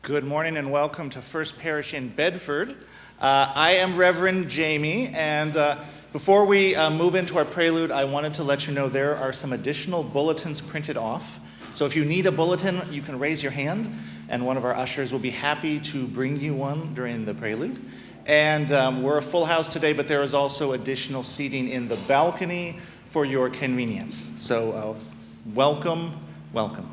Good morning and welcome to First Parish in Bedford. I am Reverend Jamie, and before we move into our prelude, I wanted to let you know there are some additional bulletins printed off. So if you need a bulletin, you can raise your hand, and one of our ushers will be happy to bring you one during the prelude. And we're a full house today, but there is also additional seating in the balcony for your convenience. So welcome, welcome.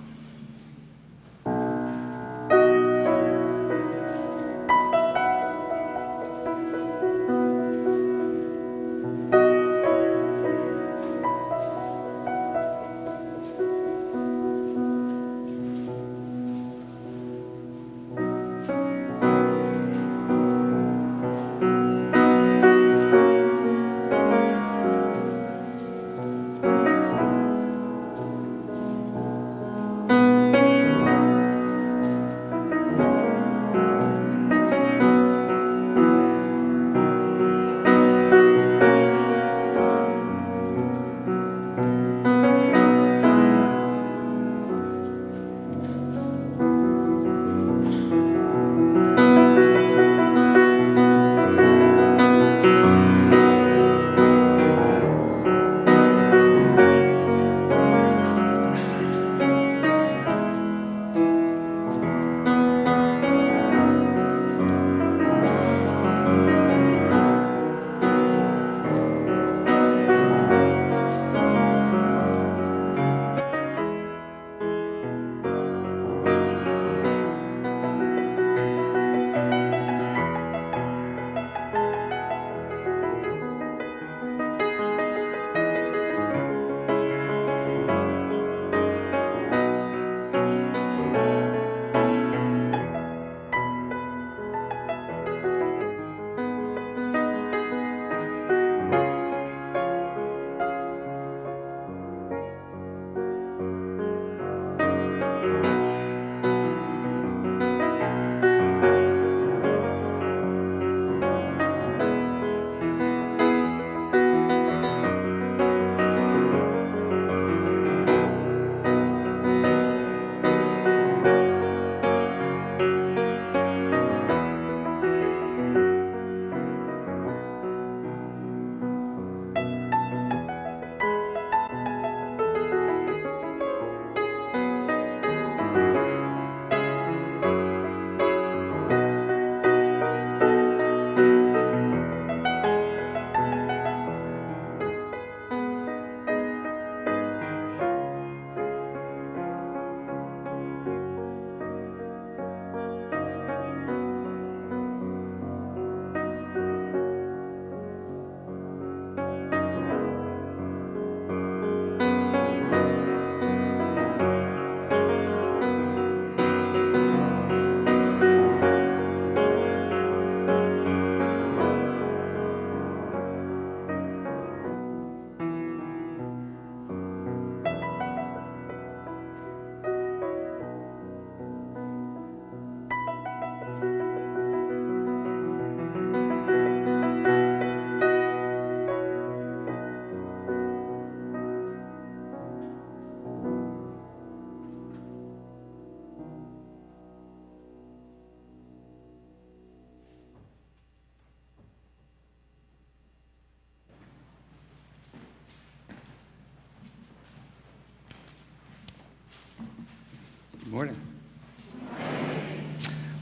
Good morning.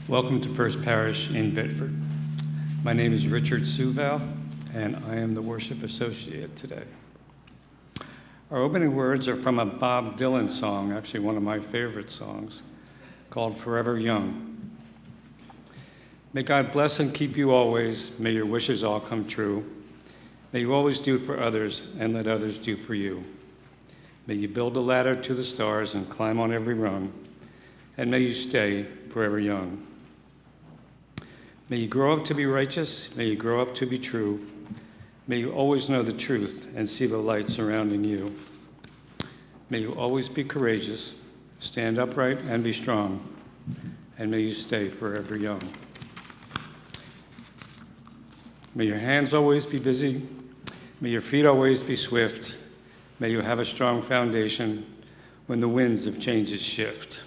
Welcome to First Parish in Bedford. My name is Richard Suval, and I am the worship associate today. Our opening words are from a Bob Dylan song, actually one of my favorite songs, called Forever Young. May God bless and keep you always. May your wishes all come true. May you always do for others and let others do for you. May you build a ladder to the stars and climb on every rung. And may you stay forever young. May you grow up to be righteous. May you grow up to be true. May you always know the truth and see the light surrounding you. May you always be courageous, stand upright and be strong. And may you stay forever young. May your hands always be busy. May your feet always be swift. May you have a strong foundation when the winds of changes shift.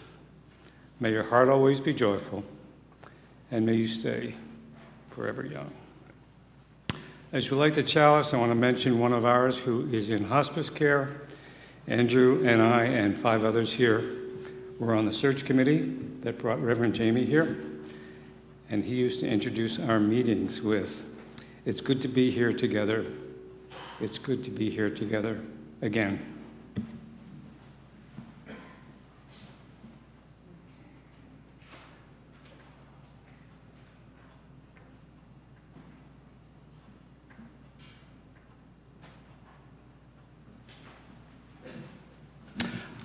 May your heart always be joyful, and may you stay forever young. As we light the chalice, I want to mention one of ours who is in hospice care. Andrew and I and 5 others here were on the search committee that brought Reverend Jamie here, and he used to introduce our meetings with, "It's good to be here together. It's good to be here together again."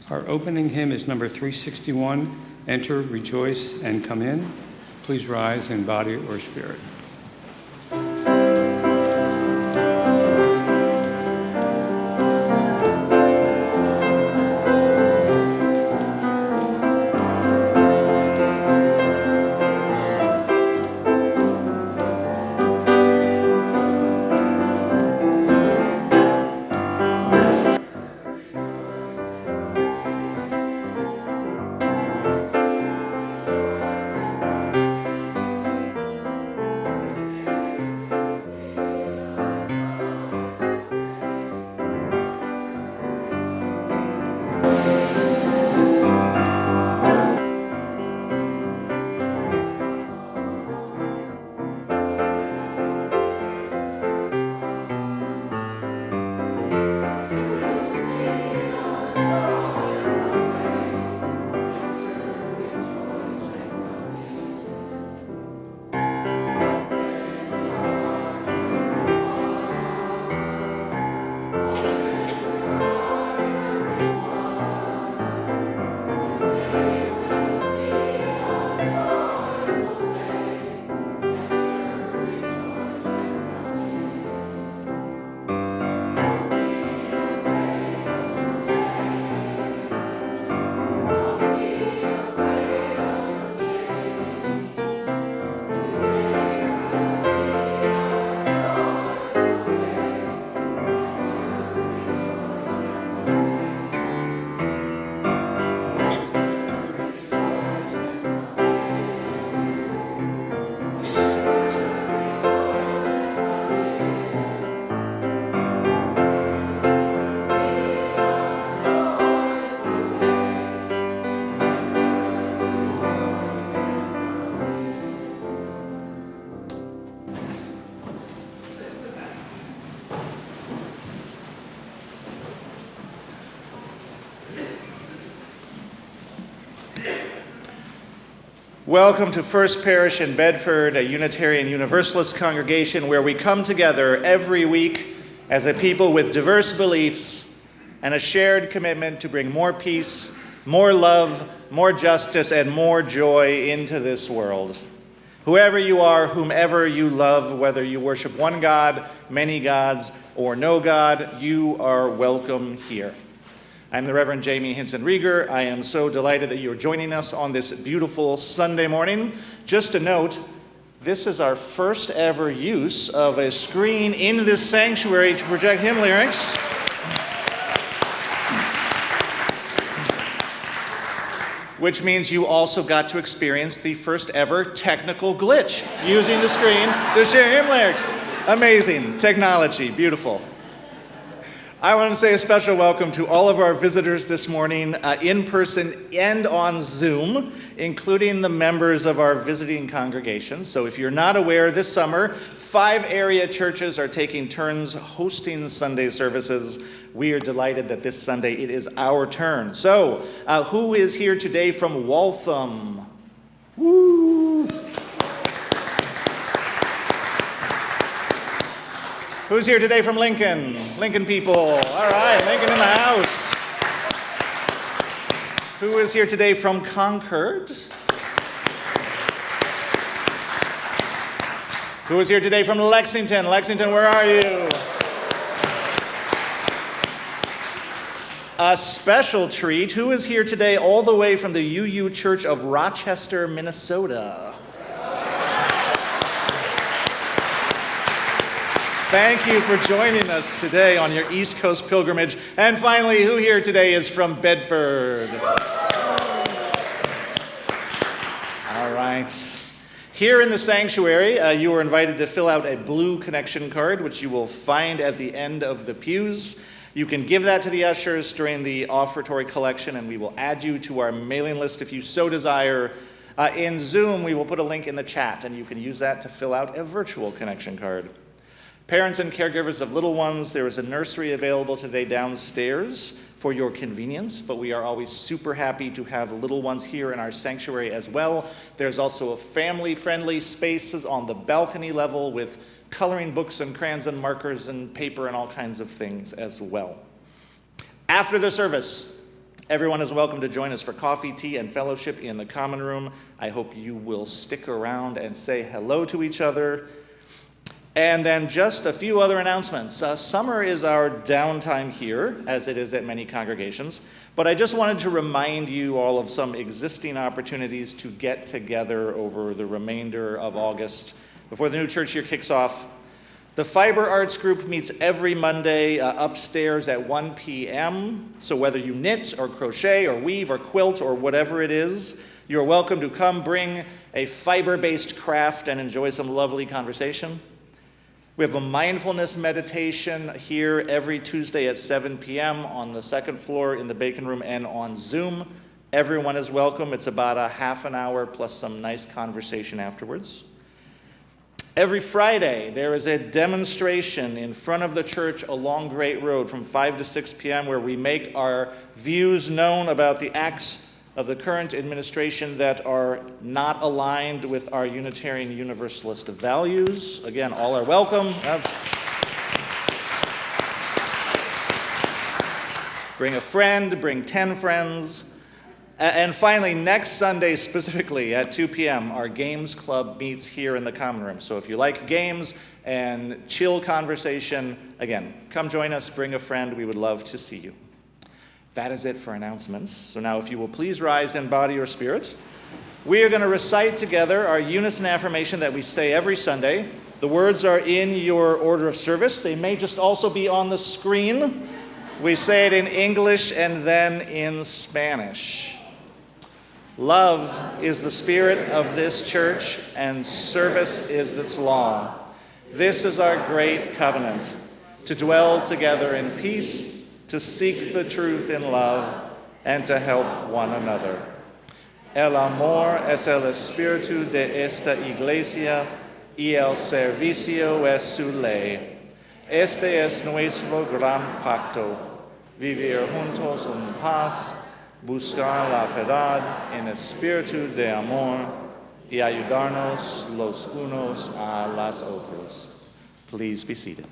Our opening hymn is number 361, Enter, Rejoice, and Come In. Please rise in body or spirit. Welcome to First Parish in Bedford, a Unitarian Universalist congregation where we come together every week as a people with diverse beliefs and a shared commitment to bring more peace, more love, more justice, and more joy into this world. Whoever you are, whomever you love, whether you worship one God, many gods, or no God, you are welcome here. I'm the Reverend Jamie Hinson-Rieger. I am so delighted that you're joining us on this beautiful Sunday morning. Just a note, this is our first ever use of a screen in this sanctuary to project hymn lyrics. Which means you also got to experience the first ever technical glitch using the screen to share hymn lyrics. Amazing technology, beautiful. I want to say a special welcome to all of our visitors this morning, in person and on Zoom, including the members of our visiting congregation. So if you're not aware, this summer, 5 area churches are taking turns hosting Sunday services. We are delighted that this Sunday it is our turn. So, who is here today from Waltham? Woo! Who's here today from Lincoln? Lincoln people. All right, Lincoln in the house. Who is here today from Concord? Who is here today from Lexington? Lexington, where are you? A special treat. Who is here today all the way from the UU Church of Rochester, Minnesota? Thank you for joining us today on your East Coast pilgrimage. And finally, who here today is from Bedford? right. Here in the sanctuary, you are invited to fill out a blue connection card, which you will find at the end of the pews. You can give that to the ushers during the offertory collection, and we will add you to our mailing list if you so desire. In Zoom, we will put a link in the chat, and you can use that to fill out a virtual connection card. Parents and caregivers of little ones, there is a nursery available today downstairs for your convenience, but we are always super happy to have little ones here in our sanctuary as well. There's also a family-friendly spaces on the balcony level with coloring books and crayons and markers and paper and all kinds of things as well. After the service, everyone is welcome to join us for coffee, tea, and fellowship in the common room. I hope you will stick around and say hello to each other. And then just a few other announcements. Summer is our downtime here, as it is at many congregations, but I just wanted to remind you all of some existing opportunities to get together over the remainder of August before the new church year kicks off. The Fiber Arts Group meets every Monday upstairs at 1 p.m., so whether you knit or crochet or weave or quilt or whatever it is, you're welcome to come bring a fiber-based craft and enjoy some lovely conversation. We have a mindfulness meditation here every Tuesday at 7 p.m. on the second floor in the Bacon Room and on Zoom. Everyone is welcome. It's about a half an hour plus some nice conversation afterwards. Every Friday, there is a demonstration in front of the church along Great Road from 5 to 6 p.m. where we make our views known about the acts of the current administration that are not aligned with our Unitarian Universalist values. Again, all are welcome. Bring a friend, bring 10 friends. And finally, next Sunday specifically at 2 p.m., our Games Club meets here in the common room. So if you like games and chill conversation, again, come join us, bring a friend. We would love to see you. That is it for announcements. So now if you will please rise in body or spirit. We are going to recite together our unison affirmation that we say every Sunday. The words are in your order of service. They may just also be on the screen. We say it in English and then in Spanish. Love is the spirit of this church, and service is its law. This is our great covenant, to dwell together in peace, to seek the truth in love, and to help one another. El amor es el espíritu de esta iglesia, y el servicio es su ley. Este es nuestro gran pacto, vivir juntos en paz, buscar la verdad en espíritu de amor, y ayudarnos los unos a los otros. Please be seated.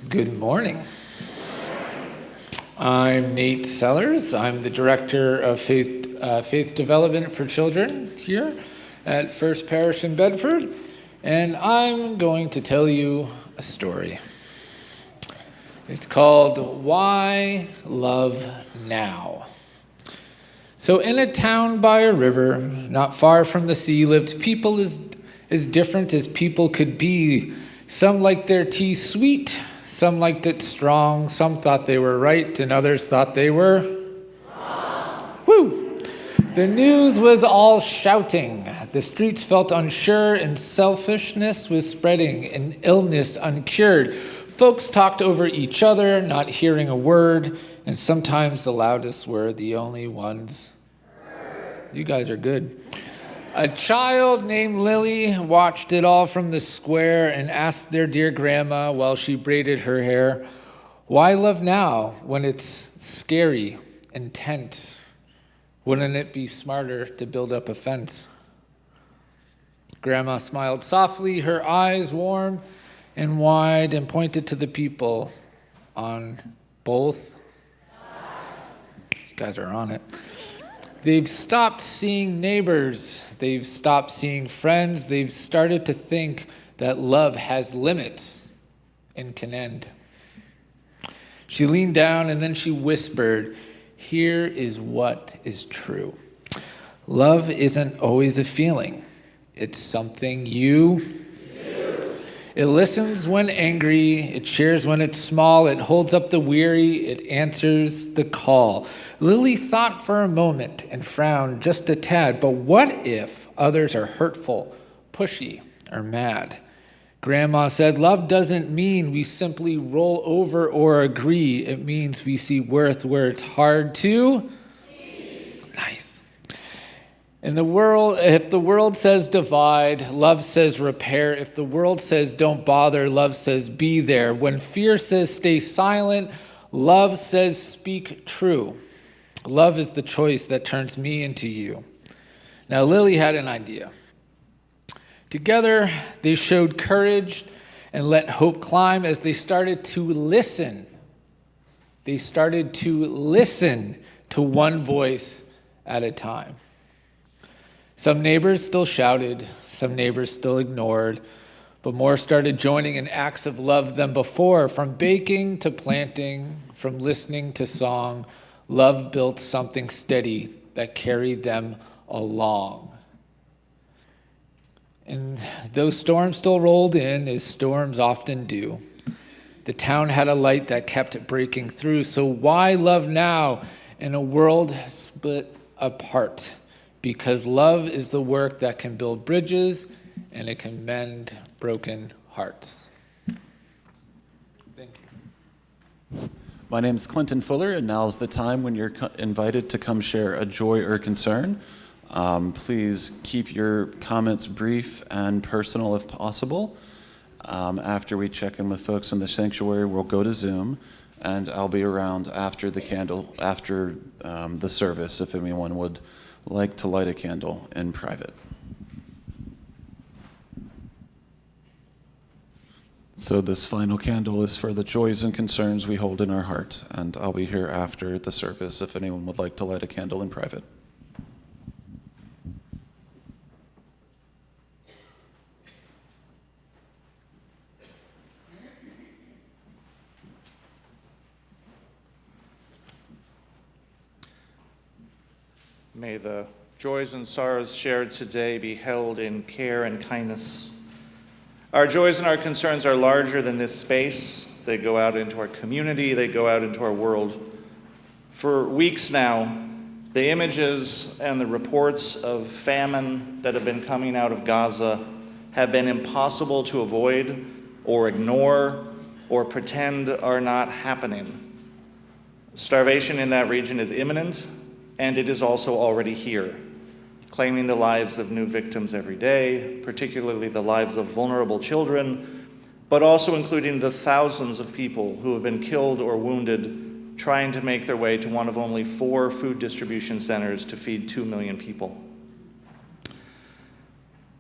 Good morning. I'm Nate Sellers. I'm the Director of Faith Development for Children here at First Parish in Bedford, and I'm going to tell you a story. It's called Why Love Now? So in a town by a river, not far from the sea, lived people as different as people could be. Some liked their tea sweet, some liked it strong, some thought they were right, and others thought they were wrong. Woo! The news was all shouting. The streets felt unsure, and selfishness was spreading, and illness uncured. Folks talked over each other, not hearing a word, and sometimes the loudest were the only ones. You guys are good. A child named Lily watched it all from the square and asked their dear grandma while she braided her hair, "Why love now when it's scary and tense? Wouldn't it be smarter to build up a fence?" Grandma smiled softly, her eyes warm and wide, and pointed to the people on both. You guys are on it. They've stopped seeing neighbors. They've stopped seeing friends. They've started to think that love has limits and can end. She leaned down and then she whispered, "Here is what is true. Love isn't always a feeling. It's something you do. It listens when angry, it shares when it's small, it holds up the weary, it answers the call. Lily thought for a moment and frowned just a tad, but what if others are hurtful, pushy, or mad? Grandma said, love doesn't mean we simply roll over or agree. It means we see worth where it's hard to. Nice. In the world, if the world says divide, love says repair. If the world says don't bother, love says be there. When fear says stay silent, love says speak true. Love is the choice that turns me into you. Now, Lily had an idea. Together, they showed courage and let hope climb as they started to listen. They started to listen to one voice at a time. Some neighbors still shouted, some neighbors still ignored, but more started joining in acts of love than before. From baking to planting, from listening to song, love built something steady that carried them along. And though storms still rolled in, as storms often do, the town had a light that kept breaking through. So why love now in a world split apart? Because love is the work that can build bridges and it can mend broken hearts. Thank you. My name is Clinton Fuller, and now is the time when you're invited to come share a joy or concern. Please keep your comments brief and personal if possible. After we check in with folks in the sanctuary, we'll go to Zoom, and I'll be around after the service if anyone would like to light a candle in private. So this final candle is for the joys and concerns we hold in our heart, and I'll be here after the service if anyone would like to light a candle in private. May the joys and sorrows shared today be held in care and kindness. Our joys and our concerns are larger than this space. They go out into our community, they go out into our world. For weeks now, the images and the reports of famine that have been coming out of Gaza have been impossible to avoid or ignore or pretend are not happening. Starvation in that region is imminent, and it is also already here, claiming the lives of new victims every day, particularly the lives of vulnerable children, but also including the thousands of people who have been killed or wounded trying to make their way to one of only 4 food distribution centers to feed 2 million people.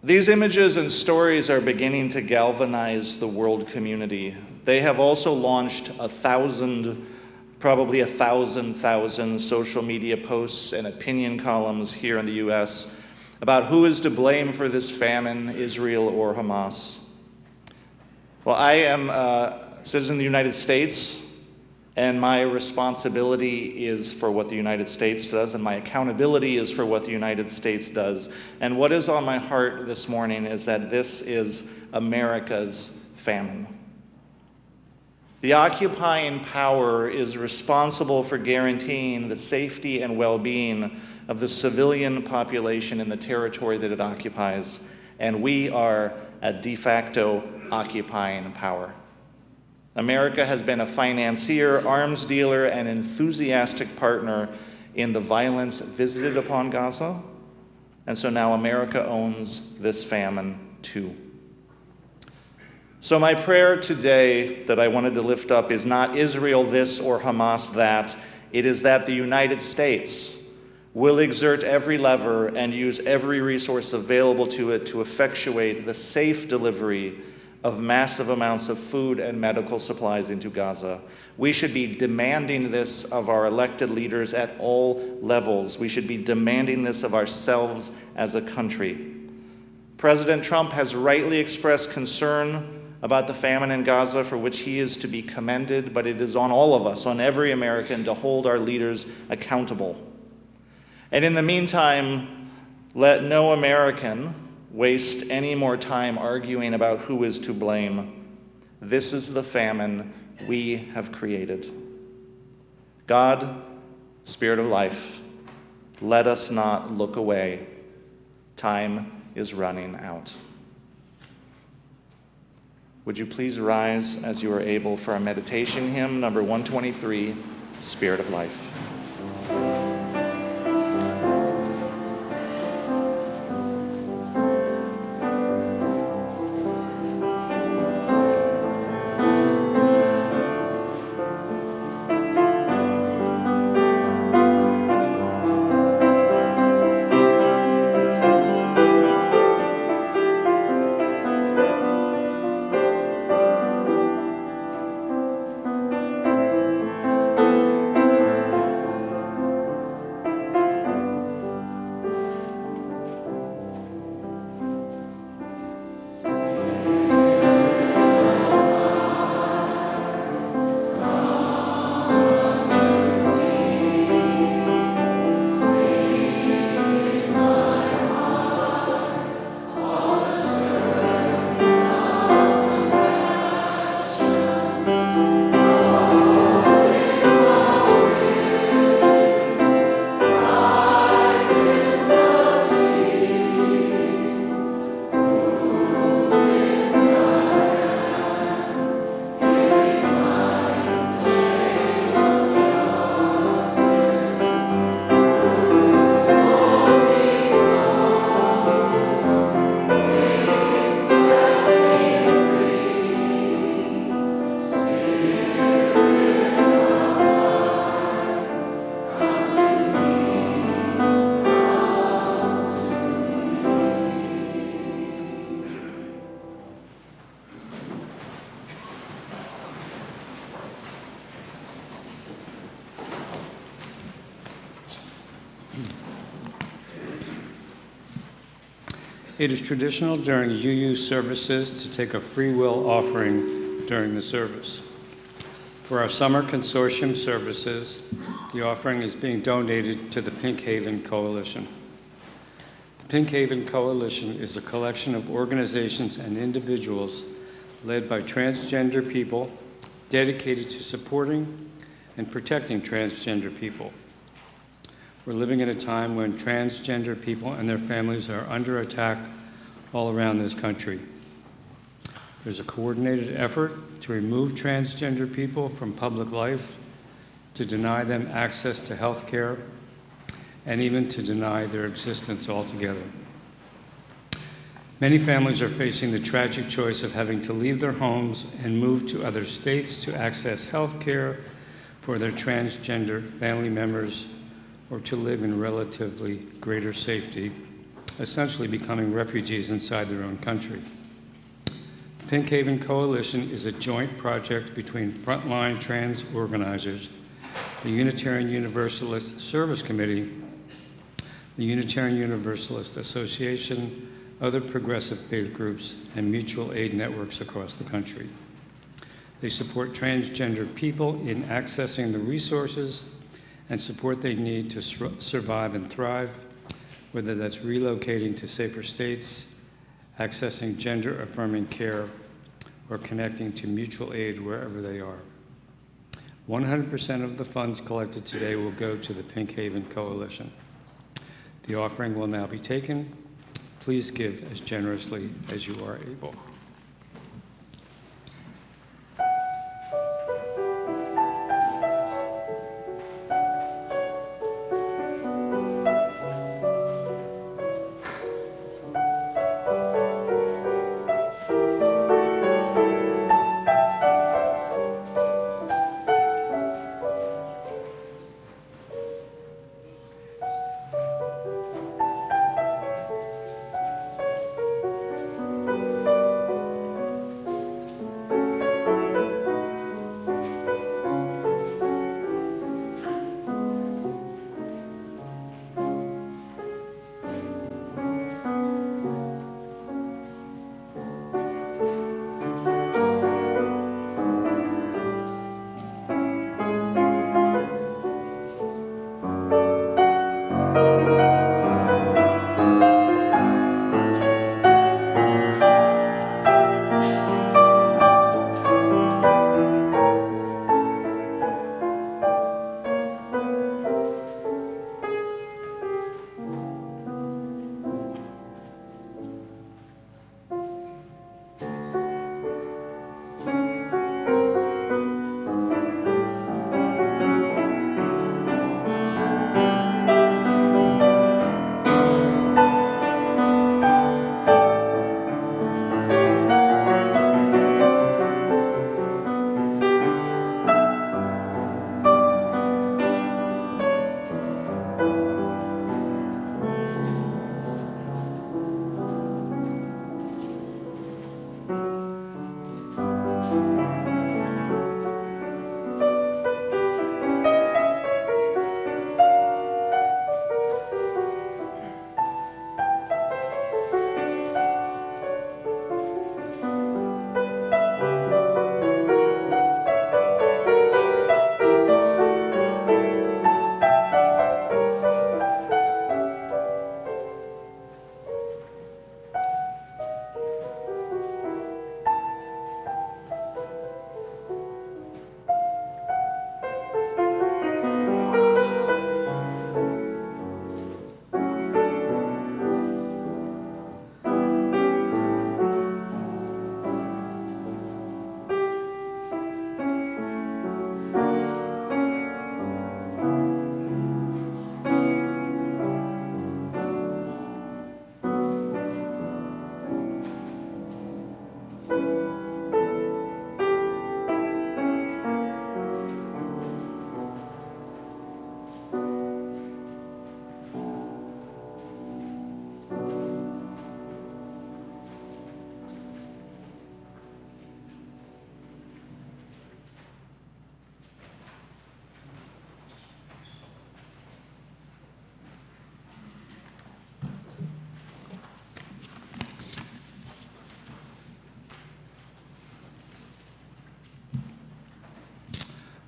These images and stories are beginning to galvanize the world community. They have also launched probably a thousand social media posts and opinion columns here in the US about who is to blame for this famine, Israel or Hamas. Well, I am a citizen of the United States, and my responsibility is for what the United States does, and my accountability is for what the United States does. And what is on my heart this morning is that this is America's famine. The occupying power is responsible for guaranteeing the safety and well-being of the civilian population in the territory that it occupies, and we are a de facto occupying power. America has been a financier, arms dealer, and enthusiastic partner in the violence visited upon Gaza, and so now America owns this famine too. So my prayer today that I wanted to lift up is not Israel this or Hamas that. It is that the United States will exert every lever and use every resource available to it to effectuate the safe delivery of massive amounts of food and medical supplies into Gaza. We should be demanding this of our elected leaders at all levels. We should be demanding this of ourselves as a country. President Trump has rightly expressed concern about the famine in Gaza, for which he is to be commended, but it is on all of us, on every American, to hold our leaders accountable. And in the meantime, let no American waste any more time arguing about who is to blame. This is the famine we have created. God, Spirit of life, let us not look away. Time is running out. Would you please rise as you are able for our meditation hymn, number 123, Spirit of Life. It is traditional during UU services to take a free will offering during the service. For our summer consortium services, the offering is being donated to the Pink Haven Coalition. The Pink Haven Coalition is a collection of organizations and individuals led by transgender people dedicated to supporting and protecting transgender people. We're living in a time when transgender people and their families are under attack all around this country. There's a coordinated effort to remove transgender people from public life, to deny them access to health care, and even to deny their existence altogether. Many families are facing the tragic choice of having to leave their homes and move to other states to access health care for their transgender family members, or to live in relatively greater safety, essentially becoming refugees inside their own country. The Pink Haven Coalition is a joint project between frontline trans organizers, the Unitarian Universalist Service Committee, the Unitarian Universalist Association, other progressive faith groups, and mutual aid networks across the country. They support transgender people in accessing the resources and support they need to survive and thrive, whether that's relocating to safer states, accessing gender-affirming care, or connecting to mutual aid wherever they are. 100% of the funds collected today will go to the Pink Haven Coalition. The offering will now be taken. Please give as generously as you are able.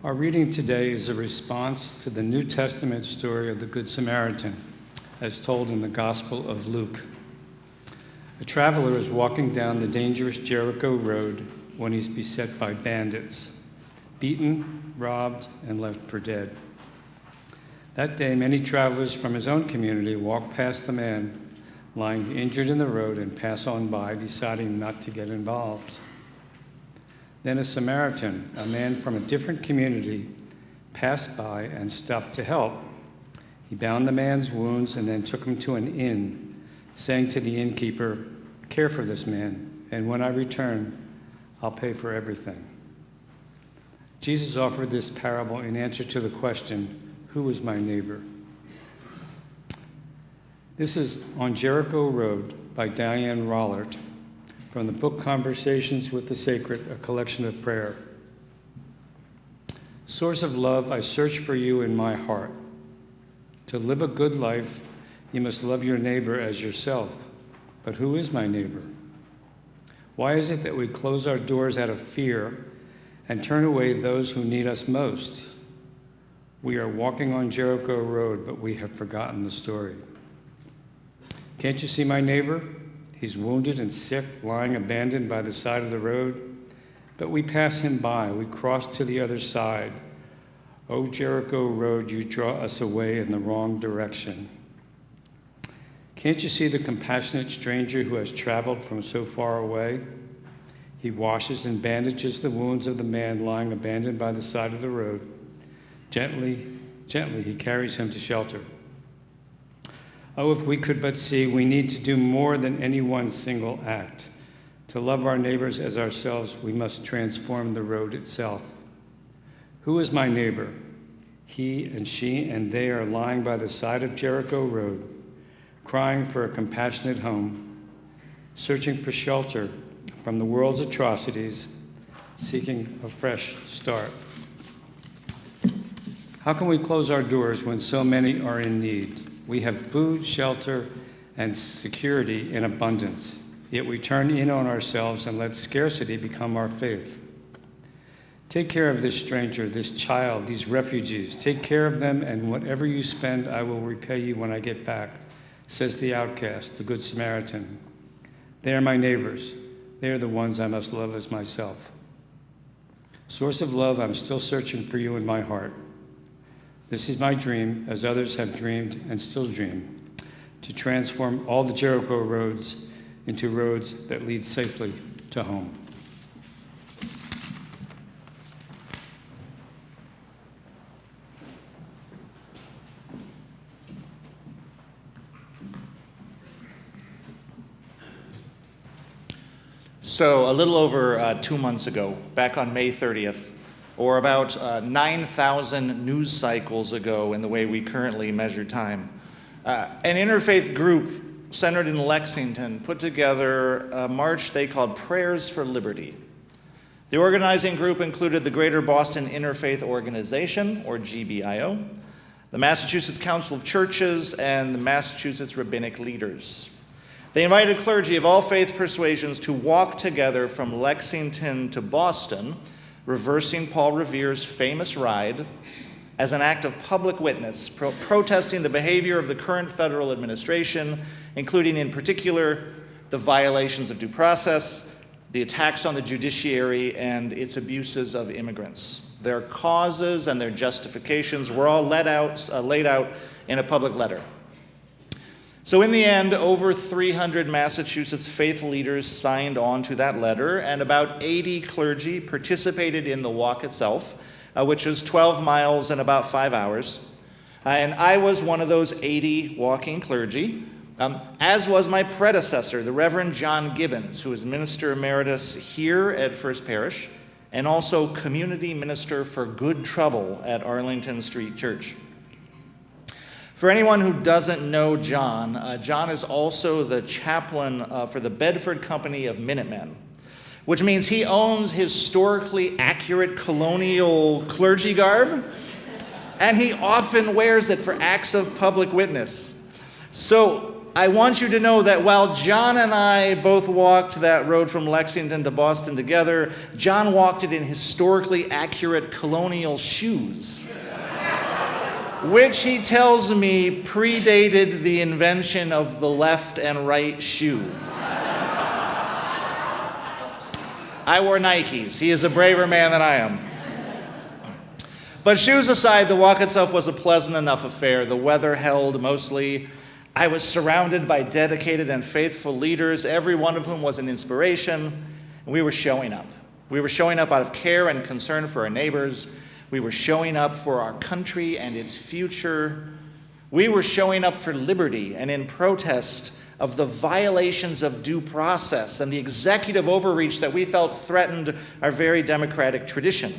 Our reading today is a response to the New Testament story of the Good Samaritan, as told in the Gospel of Luke. A traveler is walking down the dangerous Jericho road when he's beset by bandits, beaten, robbed, and left for dead. That day, many travelers from his own community walk past the man lying injured in the road and pass on by, deciding not to get involved. Then a Samaritan, a man from a different community, passed by and stopped to help. He bound the man's wounds and then took him to an inn, saying to the innkeeper, "Care for this man, and when I return, I'll pay for everything." Jesus offered this parable in answer to the question, "Who is my neighbor?" This is On Jericho Road by Diane Rollert from the book Conversations with the Sacred, a collection of prayer. Source of love, I search for you in my heart. To live a good life, you must love your neighbor as yourself. But who is my neighbor? Why is it that we close our doors out of fear and turn away those who need us most? We are walking on Jericho Road, but we have forgotten the story. Can't you see my neighbor? He's wounded and sick, lying abandoned by the side of the road. But we pass him by. We cross to the other side. Oh, Jericho Road, you draw us away in the wrong direction. Can't you see the compassionate stranger who has traveled from so far away? He washes and bandages the wounds of the man lying abandoned by the side of the road. Gently, gently, he carries him to shelter. Oh, if we could but see, we need to do more than any one single act. To love our neighbors as ourselves, we must transform the road itself. Who is my neighbor? He and she and they are lying by the side of Jericho Road, crying for a compassionate home, searching for shelter from the world's atrocities, seeking a fresh start. How can we close our doors when so many are in need? We have food, shelter, and security in abundance, yet we turn in on ourselves and let scarcity become our faith. Take care of this stranger, this child, these refugees. Take care of them, and whatever you spend, I will repay you when I get back, says the outcast, the Good Samaritan. They are my neighbors. They are the ones I must love as myself. Source of love, I'm still searching for you in my heart. This is my dream, as others have dreamed and still dream, to transform all the Jericho roads into roads that lead safely to home. So a little over 2 months ago, back on May 30th, or about 9,000 news cycles ago in the way we currently measure time, an interfaith group centered in Lexington put together a march they called Prayers for Liberty. The organizing group included the Greater Boston Interfaith Organization, or GBIO, the Massachusetts Council of Churches, and the Massachusetts Rabbinic Leaders. They invited clergy of all faith persuasions to walk together from Lexington to Boston, reversing Paul Revere's famous ride as an act of public witness, protesting the behavior of the current federal administration, including in particular the violations of due process, the attacks on the judiciary, and its abuses of immigrants. Their causes and their justifications were all laid out in a public letter. So in the end, over 300 Massachusetts faith leaders signed on to that letter, and about 80 clergy participated in the walk itself, which was 12 miles in about 5 hours. And I was one of those 80 walking clergy, as was my predecessor, the Reverend John Gibbons, who is Minister Emeritus here at First Parish, and also Community Minister for Good Trouble at Arlington Street Church. For anyone who doesn't know John, John is also the chaplain for the Bedford Company of Minutemen, which means he owns historically accurate colonial clergy garb, and he often wears it for acts of public witness. So I want you to know that while John and I both walked that road from Lexington to Boston together, John walked it in historically accurate colonial shoes, which he tells me predated the invention of the left and right shoe. I wore Nikes. He is a braver man than I am. But shoes aside, the walk itself was a pleasant enough affair. The weather held mostly. I was surrounded by dedicated and faithful leaders, every one of whom was an inspiration, and we were showing up. We were showing up out of care and concern for our neighbors. We were showing up for our country and its future. We were showing up for liberty and in protest of the violations of due process and the executive overreach that we felt threatened our very democratic tradition.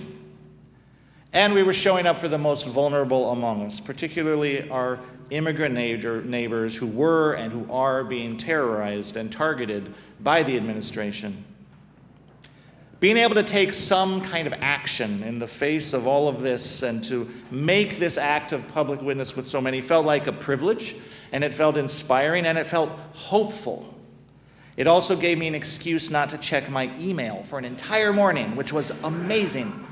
And we were showing up for the most vulnerable among us, particularly our immigrant neighbors who were and who are being terrorized and targeted by the administration. Being able to take some kind of action in the face of all of this and to make this act of public witness with so many felt like a privilege, and it felt inspiring, and it felt hopeful. It also gave me an excuse not to check my email for an entire morning, which was amazing.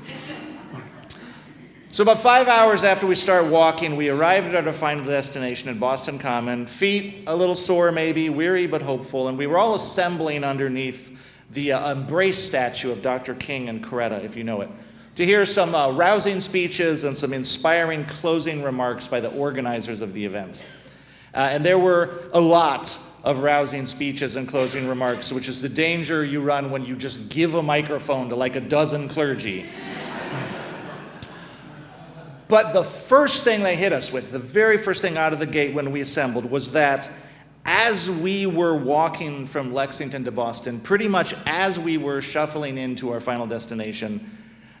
So about 5 hours after we started walking, we arrived at our final destination in Boston Common, feet a little sore maybe, weary but hopeful, and we were all assembling underneath the embrace statue of Dr. King and Coretta, if you know it, to hear some rousing speeches and some inspiring closing remarks by the organizers of the event. And there were a lot of rousing speeches and closing remarks, which is the danger you run when you just give a microphone to like a dozen clergy. But the first thing they hit us with, the very first thing out of the gate when we assembled, was that as we were walking from Lexington to Boston, pretty much as we were shuffling into our final destination,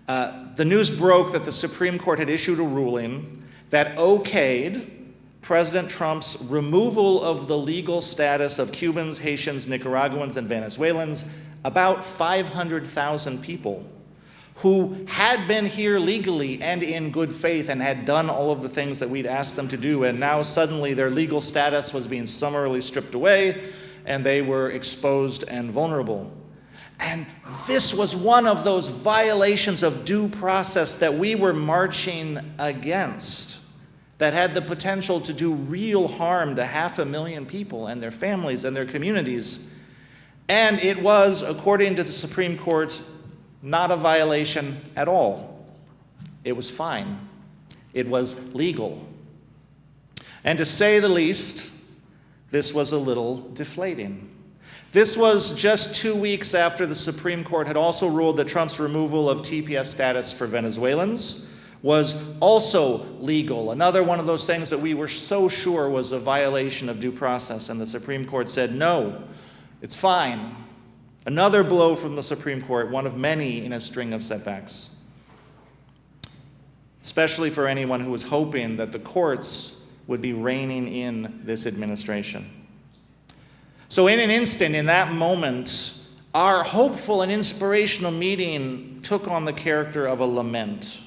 the news broke that the Supreme Court had issued a ruling that okayed President Trump's removal of the legal status of Cubans, Haitians, Nicaraguans, and Venezuelans, about 500,000 people who had been here legally and in good faith and had done all of the things that we'd asked them to do, and now suddenly their legal status was being summarily stripped away, and they were exposed and vulnerable. And this was one of those violations of due process that we were marching against, that had the potential to do real harm to 500,000 people and their families and their communities. And it was, according to the Supreme Court, not a violation at all. It was fine. It was legal. And to say the least, this was a little deflating. This was just 2 weeks after the Supreme Court had also ruled that Trump's removal of TPS status for Venezuelans was also legal. Another one of those things that we were so sure was a violation of due process, and the Supreme Court said, no, it's fine. Another blow from the Supreme Court, one of many in a string of setbacks, especially for anyone who was hoping that the courts would be reining in this administration. So in an instant, in that moment, our hopeful and inspirational meeting took on the character of a lament.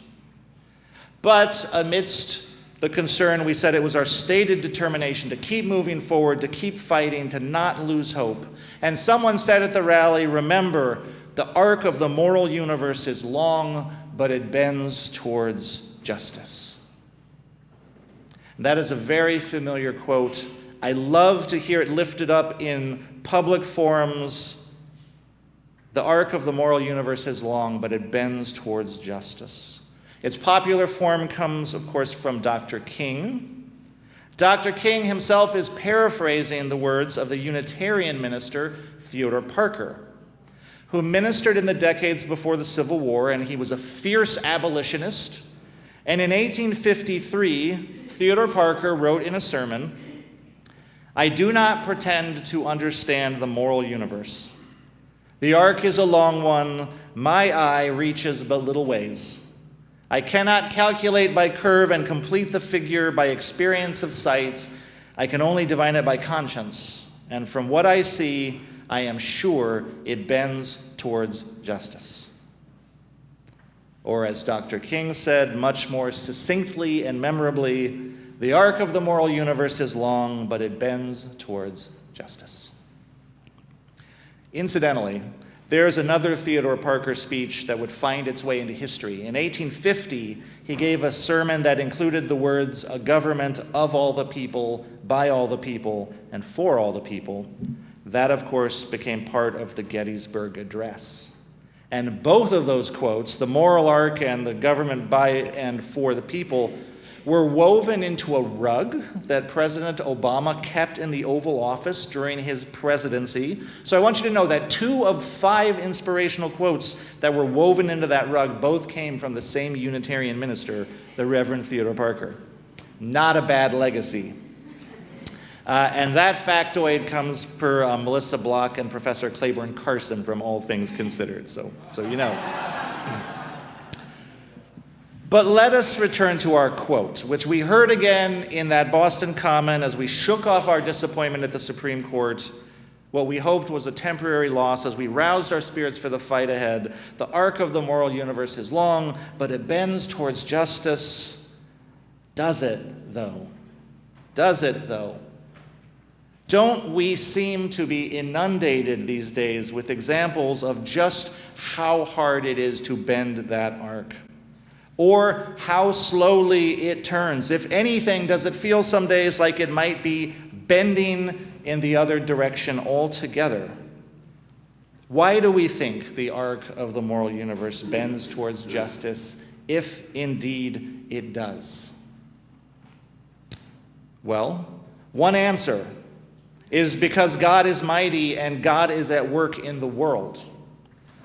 But amidst the concern, we said it was our stated determination to keep moving forward, to keep fighting, to not lose hope. And someone said at the rally, remember, the arc of the moral universe is long, but it bends towards justice. That is a very familiar quote. I love to hear it lifted up in public forums. The arc of the moral universe is long, but it bends towards justice. Its popular form comes, of course, from Dr. King. Dr. King himself is paraphrasing the words of the Unitarian minister Theodore Parker, who ministered in the decades before the Civil War, and he was a fierce abolitionist. And in 1853, Theodore Parker wrote in a sermon, I do not pretend to understand the moral universe. The arc is a long one, my eye reaches but little ways. I cannot calculate by curve and complete the figure by experience of sight. I can only divine it by conscience. And from what I see, I am sure it bends towards justice. Or as Dr. King said much more succinctly and memorably, The arc of the moral universe is long, but it bends towards justice. Incidentally, there's another Theodore Parker speech that would find its way into history. In 1850, he gave a sermon that included the words, "A government of all the people, by all the people, and for all the people." That, of course, became part of the Gettysburg Address. And both of those quotes, the moral arc and the government by and for the people, were woven into a rug that President Obama kept in the Oval Office during his presidency. So I want you to know that 2 of 5 inspirational quotes that were woven into that rug both came from the same Unitarian minister, the Reverend Theodore Parker. Not a bad legacy. And that factoid comes per Melissa Block and Professor Claiborne Carson from All Things Considered, so you know. But let us return to our quote, which we heard again in that Boston Common as we shook off our disappointment at the Supreme Court. What we hoped was a temporary loss as we roused our spirits for the fight ahead. The arc of the moral universe is long, but it bends towards justice. Does it, though? Does it, though? Don't we seem to be inundated these days with examples of just how hard it is to bend that arc? Or how slowly it turns? If anything, does it feel some days like it might be bending in the other direction altogether? Why do we think the arc of the moral universe bends towards justice, if indeed it does? Well, one answer is because God is mighty and God is at work in the world.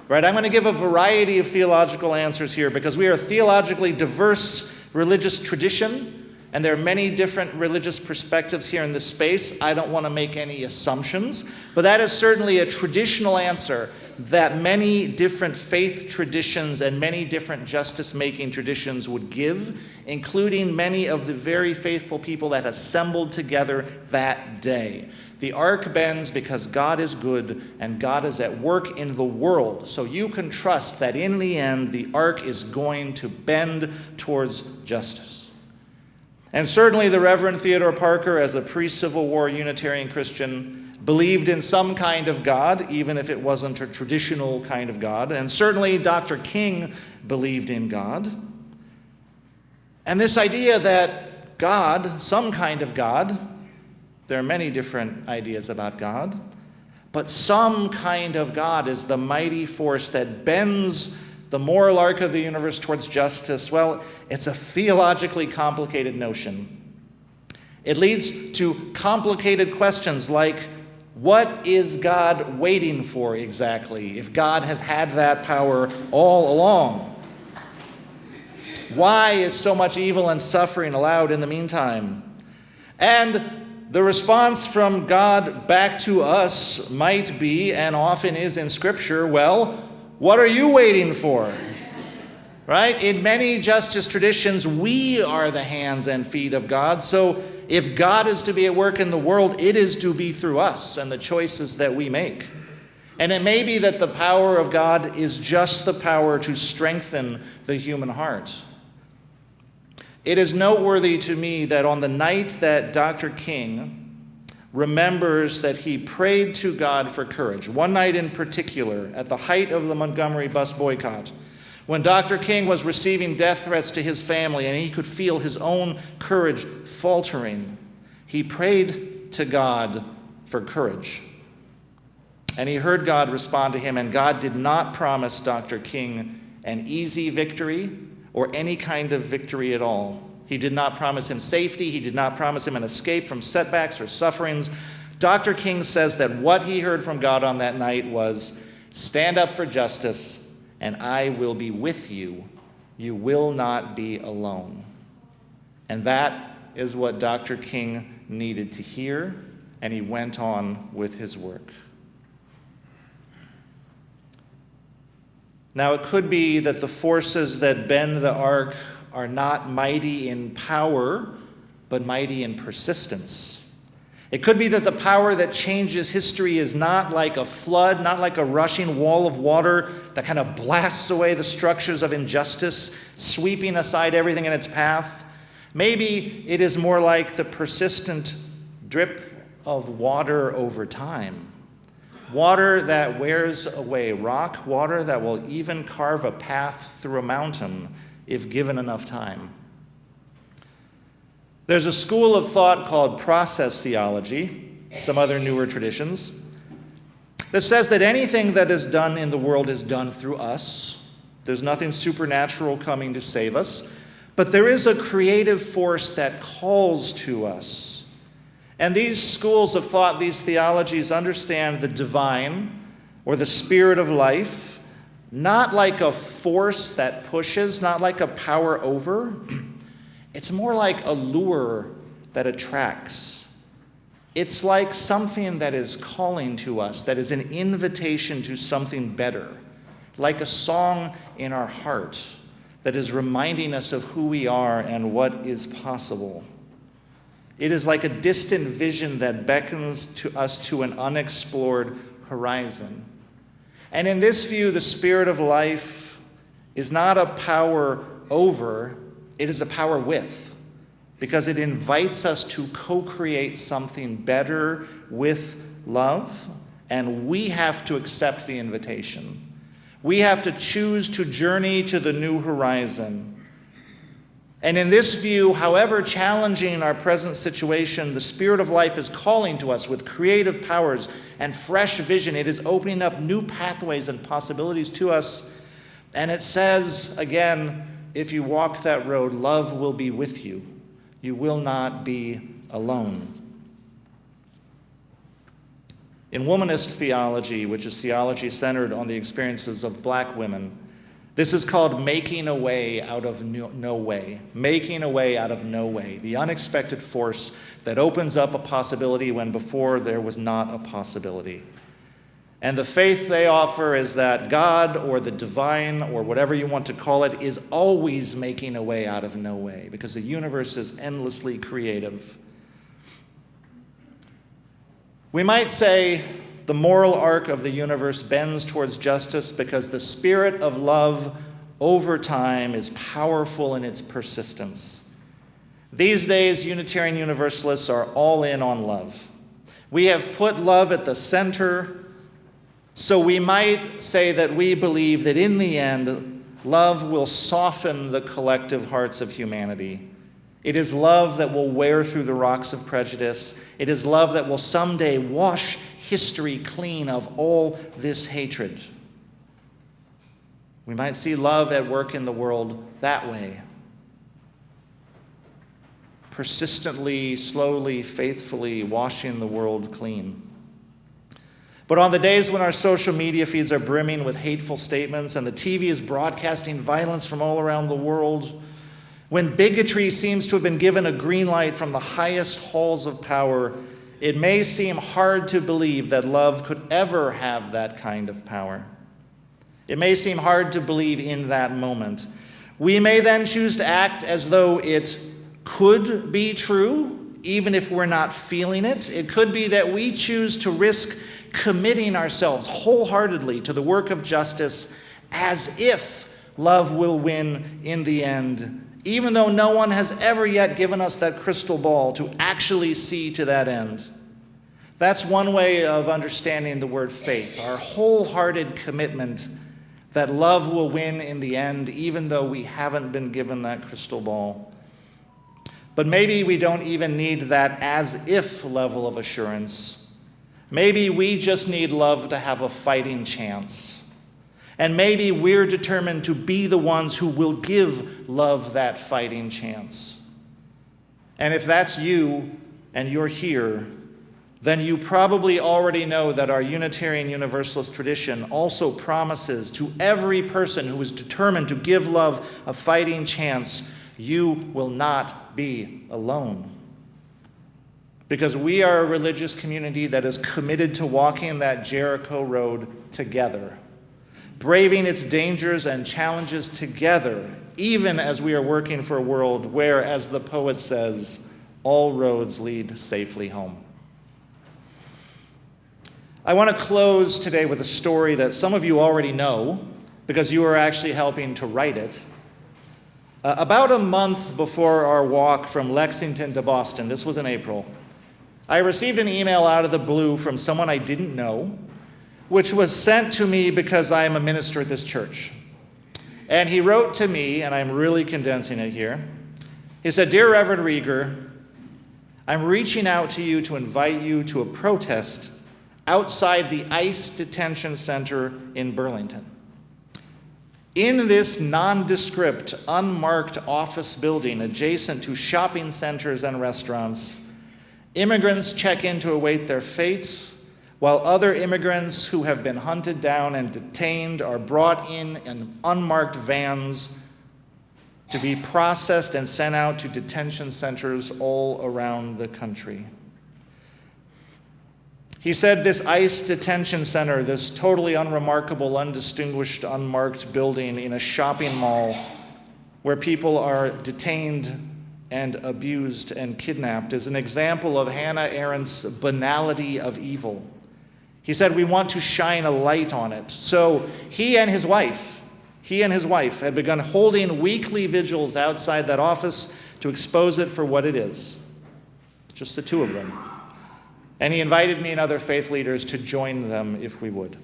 Right? I'm going to give a variety of theological answers here because we are a theologically diverse religious tradition, and there are many different religious perspectives here in this space. I don't want to make any assumptions, but that is certainly a traditional answer that many different faith traditions and many different justice-making traditions would give, including many of the very faithful people that assembled together that day. The arc bends because God is good and God is at work in the world. So you can trust that in the end, the arc is going to bend towards justice. And certainly the Reverend Theodore Parker, as a pre-Civil War Unitarian Christian, believed in some kind of God, even if it wasn't a traditional kind of God. And certainly Dr. King believed in God. And this idea that God, some kind of God, there are many different ideas about God, but some kind of God is the mighty force that bends the moral arc of the universe towards justice. Well, it's a theologically complicated notion. It leads to complicated questions like, what is God waiting for exactly, if God has had that power all along? Why is so much evil and suffering allowed in the meantime? And the response from God back to us might be, and often is in Scripture, well, what are you waiting for? Right? In many justice traditions, we are the hands and feet of God. So if God is to be at work in the world, it is to be through us and the choices that we make. And it may be that the power of God is just the power to strengthen the human heart. It is noteworthy to me that on the night that Dr. King remembers that he prayed to God for courage, one night in particular, at the height of the Montgomery bus boycott, when Dr. King was receiving death threats to his family and he could feel his own courage faltering, he prayed to God for courage. And he heard God respond to him, and God did not promise Dr. King an easy victory or any kind of victory at all. He did not promise him safety. He did not promise him an escape from setbacks or sufferings. Dr. King says that what he heard from God on that night was, stand up for justice, and I will be with you. You will not be alone. And that is what Dr. King needed to hear, and he went on with his work. Now, it could be that the forces that bend the arc are not mighty in power, but mighty in persistence. It could be that the power that changes history is not like a flood, not like a rushing wall of water that kind of blasts away the structures of injustice, sweeping aside everything in its path. Maybe it is more like the persistent drip of water over time. Water that wears away rock, water that will even carve a path through a mountain if given enough time. There's a school of thought called process theology, some other newer traditions, that says that anything that is done in the world is done through us. There's nothing supernatural coming to save us, but there is a creative force that calls to us. And these schools of thought, these theologies, understand the divine or the spirit of life not like a force that pushes, not like a power over. It's more like a lure that attracts. It's like something that is calling to us, that is an invitation to something better, like a song in our heart that is reminding us of who we are and what is possible. It is like a distant vision that beckons to us to an unexplored horizon. And in this view, the spirit of life is not a power over, it is a power with, because it invites us to co-create something better with love, and we have to accept the invitation. We have to choose to journey to the new horizon. And in this view, however challenging our present situation, the spirit of life is calling to us with creative powers and fresh vision. It is opening up new pathways and possibilities to us. And it says, again, if you walk that road, love will be with you. You will not be alone. In womanist theology, which is theology centered on the experiences of black women, this is called making a way out of no way. Making a way out of no way. The unexpected force that opens up a possibility when before there was not a possibility. And the faith they offer is that God or the divine or whatever you want to call it is always making a way out of no way because the universe is endlessly creative. We might say the moral arc of the universe bends towards justice because the spirit of love over time is powerful in its persistence. These days, Unitarian Universalists are all in on love. We have put love at the center, so we might say that we believe that in the end, love will soften the collective hearts of humanity. It is love that will wear through the rocks of prejudice. It is love that will someday wash history clean of all this hatred. We might see love at work in the world that way. Persistently, slowly, faithfully washing the world clean. But on the days when our social media feeds are brimming with hateful statements and the TV is broadcasting violence from all around the world, when bigotry seems to have been given a green light from the highest halls of power, it may seem hard to believe that love could ever have that kind of power. It may seem hard to believe in that moment. We may then choose to act as though it could be true, even if we're not feeling it. It could be that we choose to risk committing ourselves wholeheartedly to the work of justice as if love will win in the end, even though no one has ever yet given us that crystal ball to actually see to that end. That's one way of understanding the word faith, our wholehearted commitment that love will win in the end, even though we haven't been given that crystal ball. But maybe we don't even need that as-if level of assurance. Maybe we just need love to have a fighting chance. And maybe we're determined to be the ones who will give love that fighting chance. And if that's you and you're here, then you probably already know that our Unitarian Universalist tradition also promises to every person who is determined to give love a fighting chance, you will not be alone. Because we are a religious community that is committed to walking that Jericho road together, braving its dangers and challenges together, even as we are working for a world where, as the poet says, all roads lead safely home. I want to close today with a story that some of you already know because you are actually helping to write it. About a month before our walk from Lexington to Boston, this was in April, I received an email out of the blue from someone I didn't know, which was sent to me because I am a minister at this church. And he wrote to me, and I'm really condensing it here. He said, "Dear Reverend Rieger, I'm reaching out to you to invite you to a protest outside the ICE detention center in Burlington. In this nondescript, unmarked office building adjacent to shopping centers and restaurants, immigrants check in to await their fate, while other immigrants who have been hunted down and detained are brought in unmarked vans to be processed and sent out to detention centers all around the country." He said this ICE detention center, this totally unremarkable, undistinguished, unmarked building in a shopping mall where people are detained and abused and kidnapped, is an example of Hannah Arendt's banality of evil. He said, "We want to shine a light on it." So he and his wife had begun holding weekly vigils outside that office to expose it for what it is. Just the two of them. And he invited me and other faith leaders to join them if we would.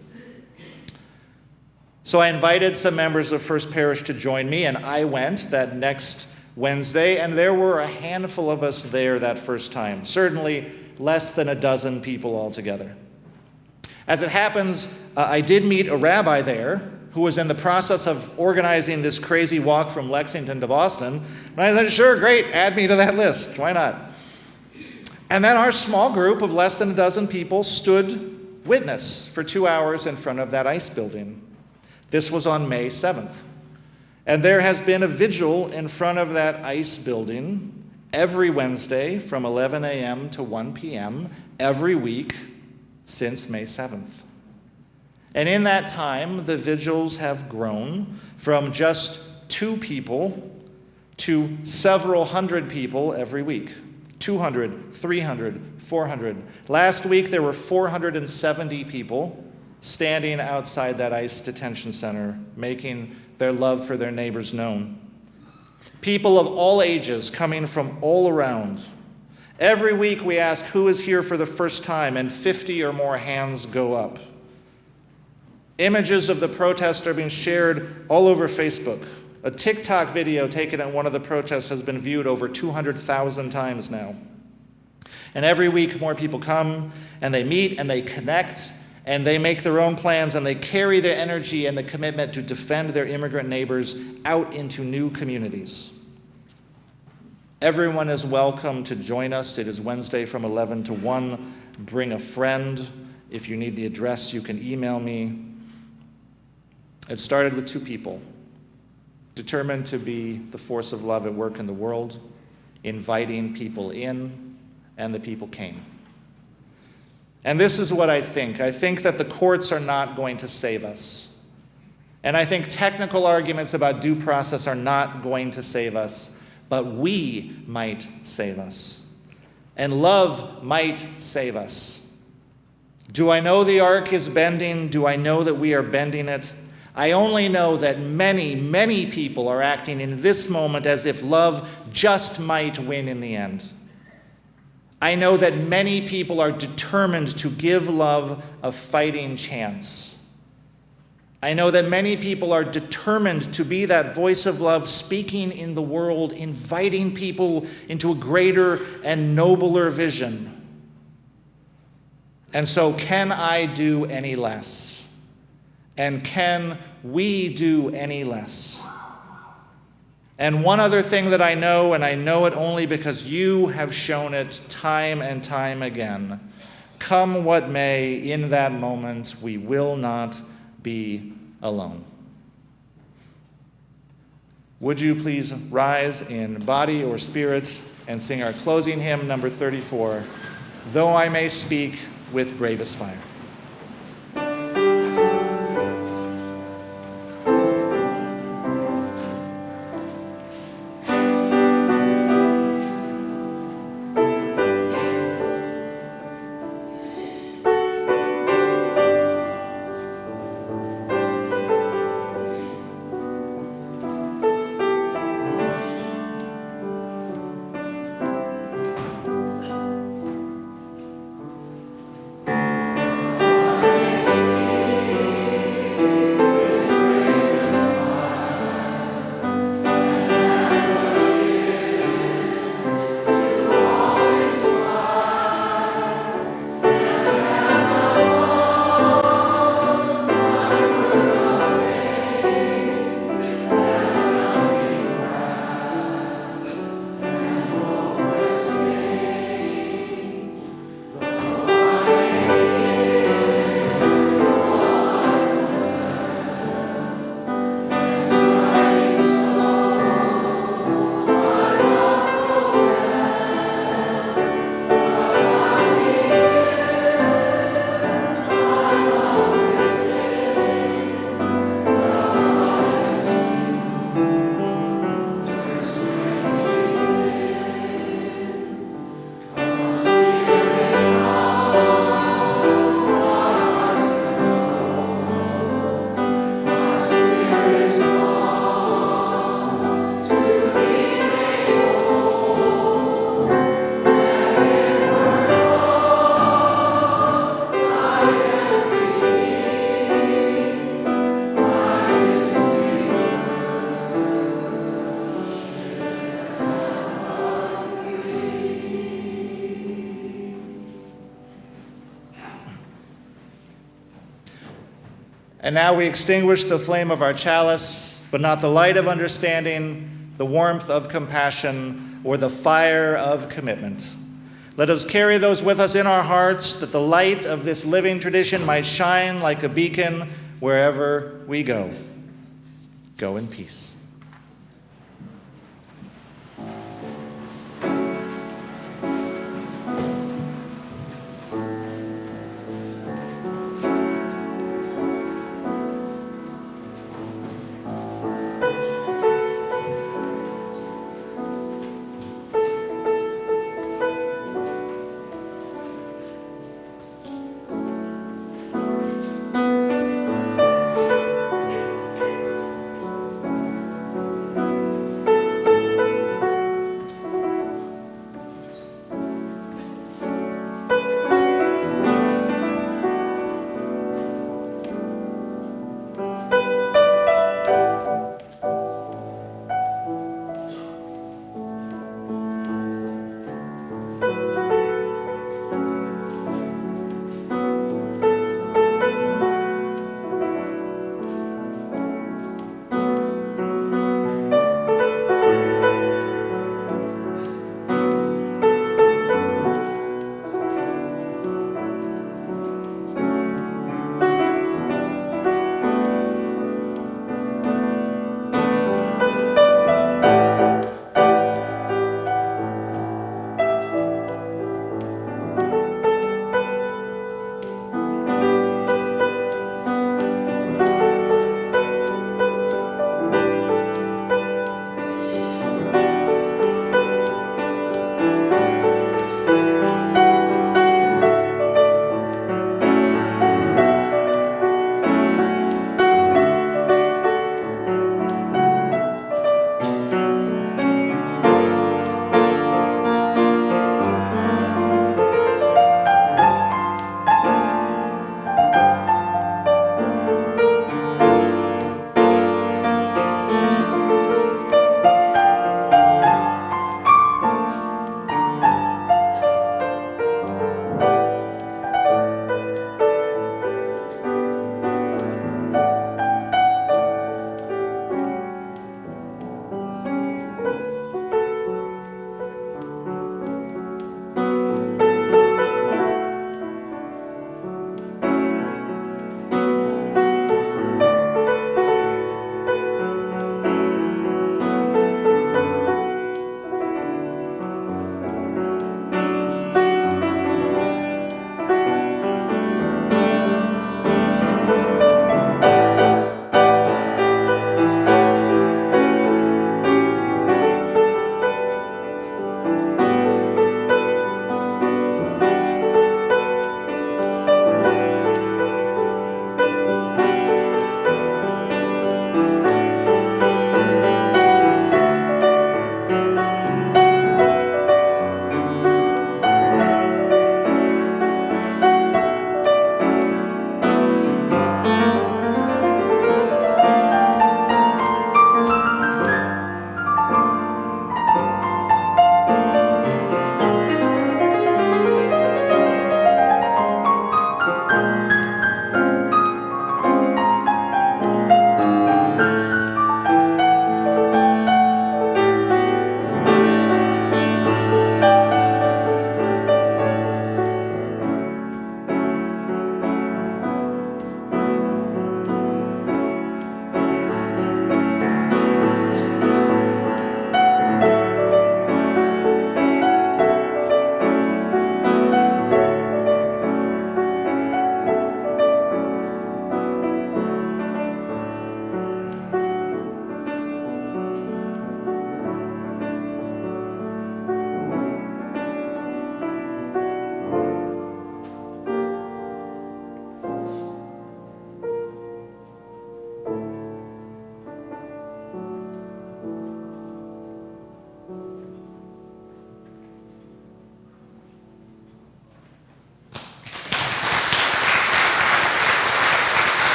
So I invited some members of First Parish to join me, and I went that next Wednesday, and there were a handful of us there that first time, certainly less than a dozen people altogether. As it happens, I did meet a rabbi there who was in the process of organizing this crazy walk from Lexington to Boston, and I said, "Sure, great, add me to that list, why not?" And then our small group of less than a dozen people stood witness for 2 hours in front of that ICE building. This was on May 7th. And there has been a vigil in front of that ICE building every Wednesday from 11 a.m. to 1 p.m. every week since May 7th. And in that time, the vigils have grown from just 2 people to several hundred people every week. 200, 300, 400. Last week, there were 470 people standing outside that ICE detention center, making their love for their neighbors known. People of all ages coming from all around. Every week, we ask who is here for the first time, and 50 or more hands go up. Images of the protest are being shared all over Facebook. A TikTok video taken at one of the protests has been viewed over 200,000 times now. And every week more people come and they meet and they connect and they make their own plans and they carry their energy and the commitment to defend their immigrant neighbors out into new communities. Everyone is welcome to join us. It is Wednesday from 11 to 1. Bring a friend. If you need the address, you can email me. It started with 2 people. Determined to be the force of love at work in the world, inviting people in, and the people came. And this is what I think. I think that the courts are not going to save us. And I think technical arguments about due process are not going to save us, but we might save us. And love might save us. Do I know the arc is bending? Do I know that we are bending it? I only know that many, many people are acting in this moment as if love just might win in the end. I know that many people are determined to give love a fighting chance. I know that many people are determined to be that voice of love speaking in the world, inviting people into a greater and nobler vision. And so, can I do any less? And can we do any less? And one other thing that I know, and I know it only because you have shown it time and time again, come what may, in that moment, we will not be alone. Would you please rise in body or spirit and sing our closing hymn, number 34, Though I May Speak with Bravest Fire. And now we extinguish the flame of our chalice, but not the light of understanding, the warmth of compassion, or the fire of commitment. Let us carry those with us in our hearts, that the light of this living tradition might shine like a beacon wherever we go. Go in peace.